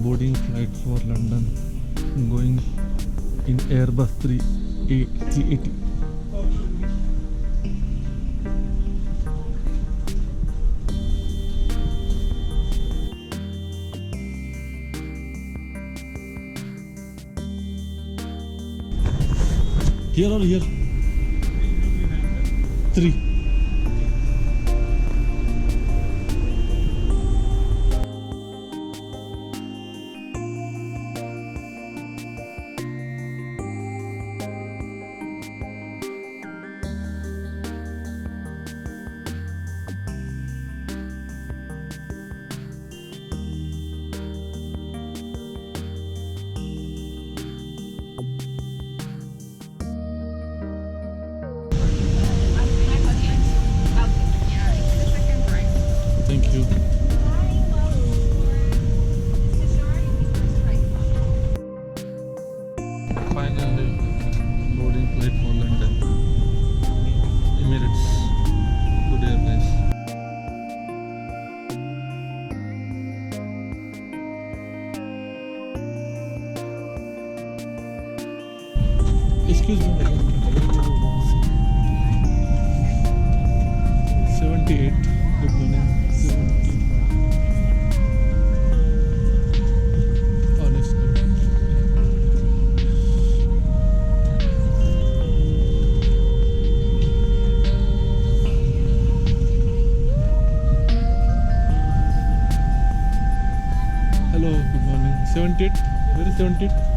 boarding flight for London, going in Airbus 380. Here or here? 3. Thank you. Finally, boarding flight for London. Emirates. Good Airways. Excuse me. 78. Good morning. 70. Honestly. Hello, good morning. 78. Where is 78?